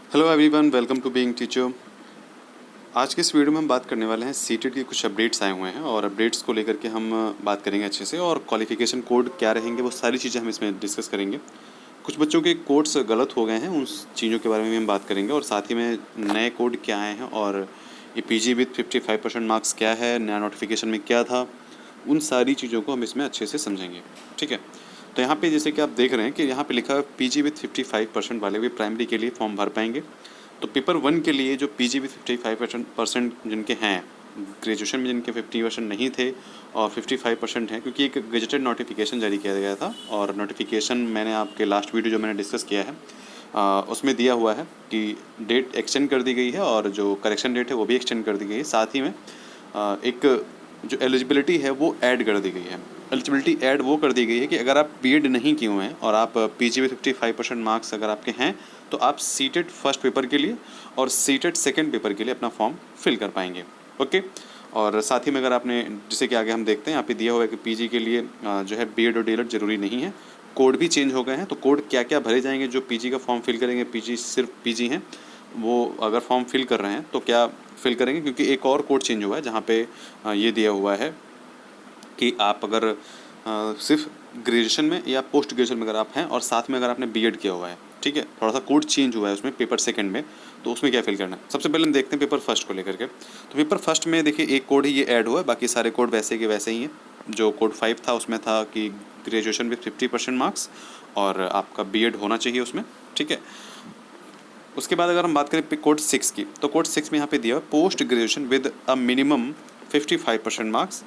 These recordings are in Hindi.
Hello everyone, welcome to Being Teacher. आज के इस वीडियो में हम बात करने वाले हैं सीटेट के कुछ अपडेट्स आए हुए हैं और अपडेट्स को लेकर के हम बात करेंगे अच्छे से, और क्वालिफिकेशन कोड क्या रहेंगे वो सारी चीज़ें हम इसमें डिस्कस करेंगे। कुछ बच्चों के कोड्स गलत हो गए हैं, उन चीज़ों के बारे में भी हम बात करेंगे, और साथ ही में नए कोड क्या आए हैं और ये पीजी विथ 55% मार्क्स क्या है, नया नोटिफिकेशन में क्या था, उन सारी चीज़ों को हम इसमें अच्छे से समझेंगे। ठीक है, तो यहाँ पे जैसे कि आप देख रहे हैं कि यहाँ पे लिखा है पीजी विथ 55% वाले भी प्राइमरी के लिए फॉर्म भर पाएंगे। तो पेपर 1 के लिए जो पीजी विथ 55% जिनके हैं, ग्रेजुएशन में जिनके 50% नहीं थे और 55% हैं, क्योंकि एक गजेटेड नोटिफिकेशन जारी किया गया था, और नोटिफिकेशन मैंने आपके लास्ट वीडियो जो मैंने डिस्कस किया है उसमें दिया हुआ है कि डेट एक्सटेंड कर दी गई है और जो करेक्शन डेट है वो भी एक्सटेंड कर दी गई है। साथ ही में एक जो एलिजिबिलिटी है वो ऐड कर दी गई है। एलिजिबिलिटी ऐड वो कर दी गई है कि अगर आप बीएड नहीं किए हुए हैं और आप पीजी में 55% मार्क्स अगर आपके हैं तो आप सीटेट फर्स्ट पेपर के लिए और सीटेट सेकंड पेपर के लिए अपना फॉर्म फिल कर पाएंगे। ओके, और साथ ही में अगर आपने, जैसे कि आगे हम देखते हैं यहाँ पे दिया हुआ है कि पीजी के लिए जो है बीएड और डीएलएड ज़रूरी नहीं है। कोड भी चेंज हो गए हैं, तो कोड क्या क्या भरे जाएंगे जो पीजी का फॉर्म फिल करेंगे, पीजी सिर्फ पीजी हैं वो अगर फॉर्म फिल कर रहे हैं तो क्या फिल करेंगे, क्योंकि एक और कोड चेंज हुआ है जहाँ पे ये दिया हुआ है कि आप अगर सिर्फ ग्रेजुएशन में या पोस्ट ग्रेजुएशन में अगर आप हैं और साथ में अगर आपने बीएड किया हुआ है, ठीक है, थोड़ा सा कोड चेंज हुआ है उसमें पेपर सेकंड में, तो उसमें क्या फिल करना है। सबसे पहले हम देखते हैं पेपर फर्स्ट को लेकर के। तो पेपर फर्स्ट में देखिए एक कोड ही ये ऐड हुआ है, बाकी सारे कोड वैसे के वैसे ही हैं। जो कोड 5 था उसमें था कि ग्रेजुएशन विथ 50% मार्क्स और आपका बीएड होना चाहिए उसमें, ठीक है। उसके बाद अगर हम बात करें कोड 6 की, तो कोड 6 में यहाँ पे दिया है post graduation with a minimum 55% marks,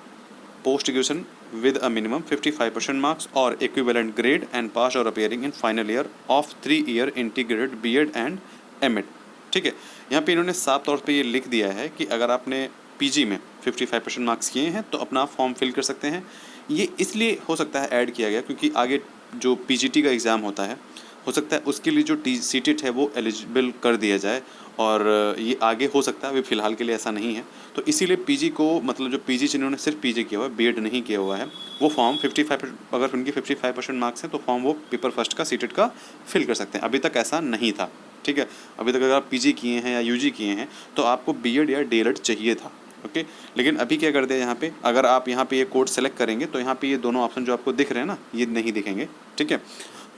post graduation with a minimum 55% marks or equivalent grade and pass or appearing in final year of 3-year integrated B.Ed and M.Ed। ठीक है, यहाँ पे इन्होंने साफ तौर पे ये लिख दिया है कि अगर आपने पीजी में 55% मार्क्स किए हैं तो अपना फॉर्म फिल कर सकते हैं। ये इसलिए हो सकता है ऐड किया गया क्योंकि आगे जो पीजीटी का एग्ज़ाम होता है, हो सकता है उसके लिए जो सीटेट है वो एलिजिबल कर दिया जाए, और ये आगे हो सकता है, अभी फ़िलहाल के लिए ऐसा नहीं है। तो इसीलिए पीजी को, मतलब जो पीजी जिन्होंने सिर्फ पीजी किया हुआ है, बीएड नहीं किया हुआ है, वो फॉर्म 55, अगर उनकी 55% मार्क्स हैं तो फॉर्म वो पेपर फर्स्ट का सीटेट का फिल कर सकते हैं। अभी तक ऐसा नहीं था, ठीक है। अभी तक अगर आप पीजी किए हैं या यूजी किए हैं तो आपको बीएड या डीएलएड चाहिए था, ओके। लेकिन अभी क्या कर दिया यहाँ पे, अगर आप यहाँ पे ये कोड सेलेक्ट करेंगे तो यहाँ पे ये दोनों ऑप्शन जो आपको दिख रहे हैं ना, ये नहीं दिखेंगे, ठीक है।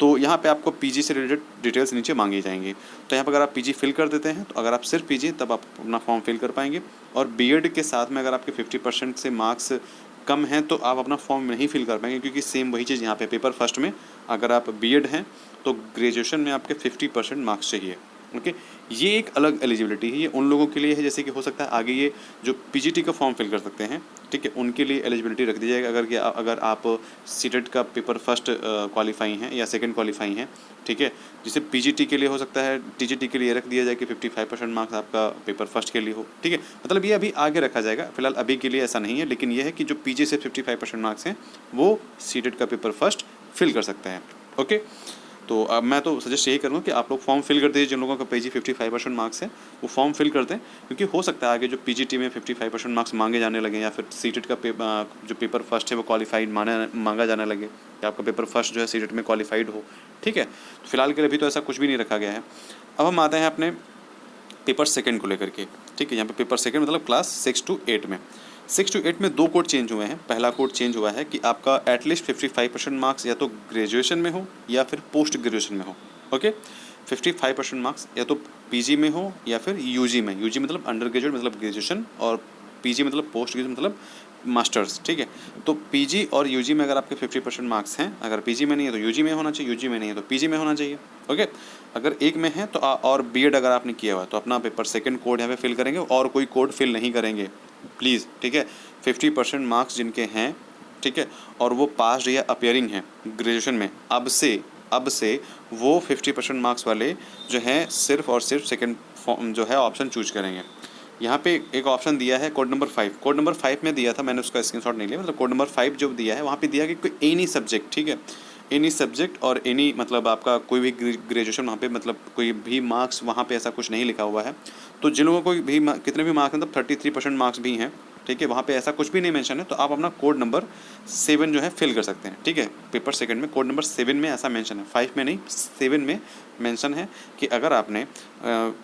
तो यहाँ पे आपको पीजी से रिलेटेड डिटेल्स नीचे मांगी जाएंगी। तो यहाँ पर अगर आप पीजी फिल कर देते हैं तो अगर आप सिर्फ पीजी तब आप अपना फॉर्म फिल कर पाएंगे, और बीएड के साथ में अगर आपके 50% से मार्क्स कम हैं तो आप अपना फॉर्म नहीं फिल कर पाएंगे, क्योंकि सेम वही चीज़ यहाँ पे पेपर फर्स्ट में अगर आप बीएड हैं तो ग्रेजुएशन में आपके 50% मार्क्स चाहिए, ओके। ये एक अलग एलिजिबिलिटी है, ये उन लोगों के लिए है जैसे कि हो सकता है आगे ये जो पीजीटी का फॉर्म फिल कर सकते हैं, ठीक है, उनके लिए एलिजिबिलिटी रख दी जाएगी। अगर आप सीटेट का पेपर फर्स्ट क्वालिफाई हैं या सेकंड क्वालिफाई हैं, ठीक है, जिसे पीजीटी के लिए हो सकता है, टीजीटी के लिए रख दिया जाए कि 55% मार्क्स आपका पेपर फर्स्ट के लिए हो, ठीक है। मतलब ये अभी आगे रखा जाएगा, फिलहाल अभी के लिए ऐसा नहीं है, लेकिन ये है कि जो पीजी से 55% मार्क्स हैं वो सीटेट का पेपर फर्स्ट फिल कर सकते हैं, ओके। तो अब मैं तो सजेस्ट यही करूँगा कि आप लोग फॉर्म फिल कर दीजिए, जिन लोगों का पीजी 55% मार्क्स है वो फॉर्म फिल कर दें, क्योंकि हो सकता है आगे जो पीजीटी में 55% मार्क्स मांगे जाने लगे, या फिर सीटेट का जो पेपर फर्स्ट है वो क्वालिफाइड मांगा जाने लगे, कि आपका पेपर फर्स्ट जो है सीटेट में क्वालिफाइड हो, ठीक है। तो फिलहाल के लिए अभी तो ऐसा कुछ भी नहीं रखा गया है। अब हम आते हैं अपने पेपर सेकेंड को लेकर के, ठीक है। यहाँ पे पेपर सेकेंड मतलब क्लास 6 to 8 में, 6 to 8 में दो कोड चेंज हुए हैं। पहला कोड चेंज हुआ है कि आपका एटलीस्ट 55% मार्क्स या तो ग्रेजुएशन में हो या फिर पोस्ट ग्रेजुएशन में हो, ओके। 55% मार्क्स या तो पीजी में हो या फिर यूजी में, यूजी मतलब अंडर ग्रेजुएट मतलब ग्रेजुएशन, और पीजी मतलब पोस्ट ग्रेजुएट मतलब मास्टर्स, ठीक है। तो पीजी और यूजी में अगर आपके 50% मार्क्स हैं, अगर पीजी में नहीं है तो यूजी में होना चाहिए, यूजी में नहीं है तो पीजी में होना चाहिए, ओके। अगर एक में है तो और बीएड अगर आपने किया हुआ है तो अपना पेपर सेकंड कोड यहाँ पे फिल करेंगे, और कोई कोड फिल नहीं करेंगे प्लीज़, ठीक है। 50% मार्क्स जिनके हैं, ठीक है, और वो पास या अपियरिंग हैं ग्रेजुएशन में, अब से वो 50% मार्क्स वाले जो हैं सिर्फ और सिर्फ सेकंड जो है ऑप्शन चूज करेंगे। यहाँ पे एक ऑप्शन दिया है कोड नंबर 5, कोड नंबर 5 में दिया था, मैंने उसका स्क्रीनशॉट नहीं लिया, मतलब कोड नंबर 5 जो दिया है वहाँ पे दिया कि कोई एनी सब्जेक्ट, ठीक है, एनी सब्जेक्ट और एनी मतलब आपका कोई भी ग्रेजुएशन वहाँ पे, मतलब कोई भी मार्क्स वहाँ पे ऐसा कुछ नहीं लिखा हुआ है। तो जिन लोगों को भी कितने भी मार्क्स मतलब 33% मार्क्स भी हैं, ठीक है, वहाँ पे ऐसा कुछ भी नहीं मेंशन है, तो आप अपना कोड नंबर 7 जो है फिल कर सकते हैं। ठीक है, पेपर सेकंड में कोड नंबर 7 में ऐसा मेंशन है, 5 में नहीं 7 में मेंशन है कि अगर आपने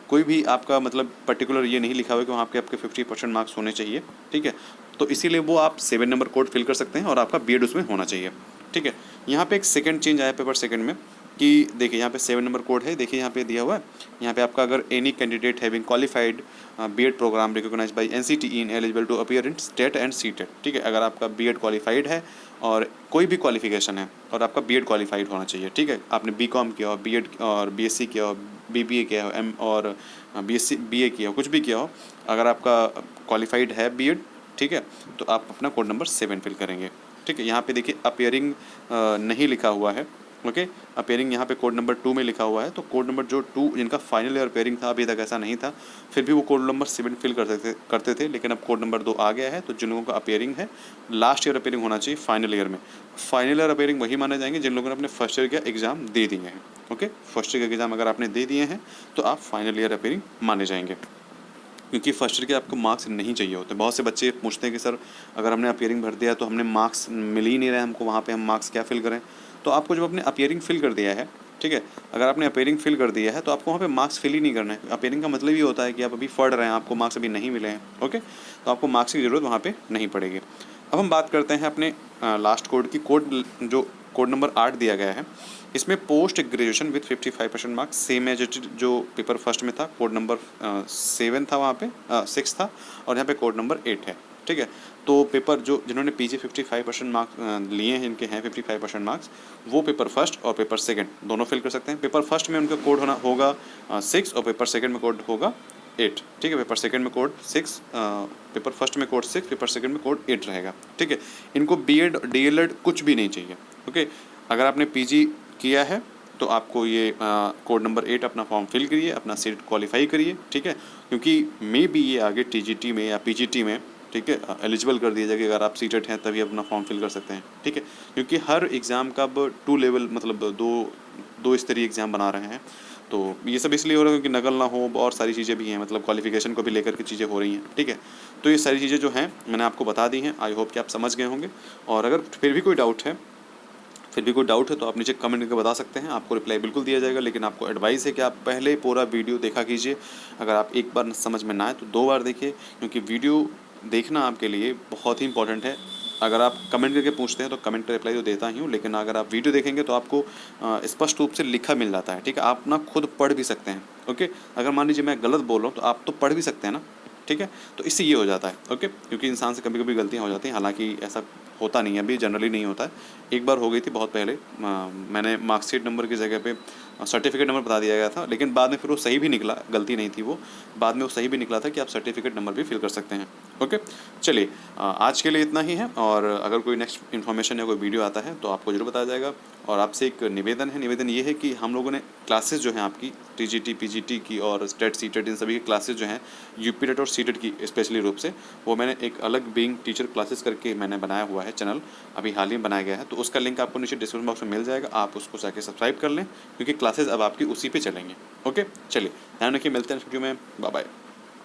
कोई भी आपका मतलब पर्टिकुलर ये नहीं लिखा हुआ कि वहाँ पे आपके 50% मार्क्स होने चाहिए। ठीक है, तो इसीलिए वो आप 7 नंबर कोड फिल कर सकते हैं और आपका बीएड उसमें होना चाहिए। ठीक है, यहाँ पे एक सेकंड चेंज आया पेपर सेकंड में कि देखिए यहाँ पे 7 नंबर कोड है, देखिए यहाँ पे दिया हुआ है, यहाँ पे आपका अगर any candidate having qualified BEd programme recognised by NCTE in eligible to appear in state and CTET. ठीक है, अगर आपका बीएड क्वालिफाइड है और कोई भी क्वालिफिकेशन है और आपका बीएड क्वालिफाइड होना चाहिए। ठीक है, आपने बीकॉम किया हो, बीएड और बीएससी किया हो, बीबीए किया हो, एम और बीएससी बीए किया हो, कुछ भी किया हो, अगर आपका क्वालिफाइड है बीएड, ठीक है, तो आप अपना कोड नंबर 7 फिल करेंगे। ठीक है, यहाँ पे देखिए अपीयरिंग नहीं लिखा हुआ है। ओके, अपीयरिंग यहाँ पे कोड नंबर 2 में लिखा हुआ है, तो कोड नंबर जो 2 जिनका फाइनल ईयर अपीयरिंग था, अभी तक ऐसा नहीं था, फिर भी वो कोड नंबर 7 फिल करते थे, लेकिन अब कोड नंबर 2 आ गया है, तो जिन लोगों का अपीयरिंग है लास्ट ईयर अपीयरिंग होना चाहिए फाइनल ईयर में। फाइनल ईयर अपीयरिंग वही माने जाएंगे जिन लोगों ने अपने फर्स्ट ईयर का एग्जाम दे दिए हैं। ओके, फर्स्ट ईयर का एग्जाम अगर आपने दे दिए हैं तो आप फाइनल ईयर अपीयरिंग माने जाएंगे, क्योंकि फर्स्ट ईयर के आपको मार्क्स नहीं चाहिए होते। बहुत से बच्चे पूछते हैं कि सर अगर हमने अपीयरिंग भर दिया तो हमने मार्क्स मिल ही नहीं रहे हमको, वहाँ पे हम मार्क्स क्या फिल करें। तो आपको जब अपने अपीयरिंग फिल कर दिया है, ठीक है, अगर आपने अपीयरिंग फिल कर दिया है तो आपको वहाँ पे मार्क्स फिल ही नहीं करना है। अपीयरिंग का मतलब ये होता है कि आप अभी पढ़ रहे हैं, आपको मार्क्स अभी नहीं मिले हैं। ओके, तो आपको मार्क्स की ज़रूरत वहाँ पर नहीं पड़ेगी। अब हम बात करते हैं अपने लास्ट कोड की। जो कोड नंबर 8 दिया गया है, इसमें post graduation with 55% marks same as जो पेपर फर्स्ट में था। कोड नंबर 7 था, वहाँ पे 6 था, और यहाँ पे कोड नंबर 8 है। ठीक है, तो पेपर जो जिन्होंने पीजी 55% मार्क्स लिए हैं, इनके हैं 55% मार्क्स, वो पेपर फर्स्ट और पेपर सेकंड दोनों फिल कर सकते हैं। पेपर फर्स्ट में उनका कोड होगा 6 और पेपर सेकंड में कोड होगा 8। ठीक है, पेपर सेकंड में कोड 6, पेपर फर्स्ट में कोड 6, पेपर सेकंड में कोड 8 रहेगा। ठीक है, इनको बीएड डीएलएड कुछ भी नहीं चाहिए। ओके, अगर आपने पीजी किया है तो आपको ये कोड नंबर 8 अपना फॉर्म फिल करिए, अपना सीट क्वालिफाई करिए। ठीक है, क्योंकि मे बी ये आगे टीजीटी में या पीजीटी में, ठीक है, एलिजिबल कर दिया जाएगा। अगर आप सीटेड हैं तभी अपना फॉर्म फिल कर सकते हैं। ठीक है, क्योंकि हर एग्ज़ाम का अब 2 लेवल मतलब दो स्तरीय एग्ज़ाम बना रहे हैं। तो ये सब इसलिए हो रहा है क्योंकि नकल ना हो, और सारी चीज़ें भी हैं, मतलब क्वालिफिकेशन को भी लेकर के चीज़ें हो रही हैं। ठीक है, तो ये सारी चीज़ें जो हैं मैंने आपको बता दी हैं। आई होप कि आप समझ गए होंगे, और अगर फिर भी कोई डाउट है तो आप नीचे कमेंट करके बता सकते हैं, आपको रिप्लाई बिल्कुल दिया जाएगा। लेकिन आपको एडवाइस है कि आप पहले पूरा वीडियो देखा कीजिए। अगर आप एक बार समझ में ना आए तो 2 बार देखिए, क्योंकि वीडियो देखना आपके लिए बहुत ही इंपॉर्टेंट है। अगर आप कमेंट करके पूछते हैं तो कमेंट का रिप्लाई तो देता ही हूँ, लेकिन अगर आप वीडियो देखेंगे तो आपको स्पष्ट रूप से लिखा मिल जाता है। ठीक है, आप ना खुद पढ़ भी सकते हैं। ओके, अगर मान लीजिए मैं गलत बोल रहा हूँ तो आप तो पढ़ भी सकते हैं ना। ठीक है, तो इससे ये हो जाता है। ओके, क्योंकि इंसान से कभी कभी गलतियाँ हो जाती हैं, हालांकि ऐसा होता नहीं है, अभी जनरली नहीं होता है। एक बार हो गई थी बहुत पहले, मैंने मार्कशीट नंबर की जगह पे सर्टिफिकेट नंबर बता दिया गया था, लेकिन बाद में फिर वो सही भी निकला, गलती नहीं थी वो, बाद में वो सही भी निकला था कि आप सर्टिफिकेट नंबर भी फिल कर सकते हैं। ओके, चलिए आज के लिए इतना ही है, और अगर कोई नेक्स्ट इन्फॉर्मेशन या कोई वीडियो आता है तो आपको जरूर बताया जाएगा। और आपसे एक निवेदन ये है कि हम लोगों ने क्लासेस जो हैं आपकी टीजीटी पीजीटी की और स्टेट सीटेट, इन सभी की क्लासेस जो हैं यूपी टेट और सीटेट की स्पेशली रूप से, वो मैंने एक अलग बीइंग टीचर क्लासेस करके मैंने बनाया हुआ है चैनल, अभी हाल ही में बनाया गया है। तो उसका लिंक आपको नीचे डिस्क्रिप्शन बॉक्स में मिल जाएगा, आप उसको जाके सब्सक्राइब कर लें, क्योंकि क्लासेस अब आपकी उसी पे चलेंगे। ओके, चलिए ध्यान रखिए, मिलते हैं इस वीडियो में, बाय बाय।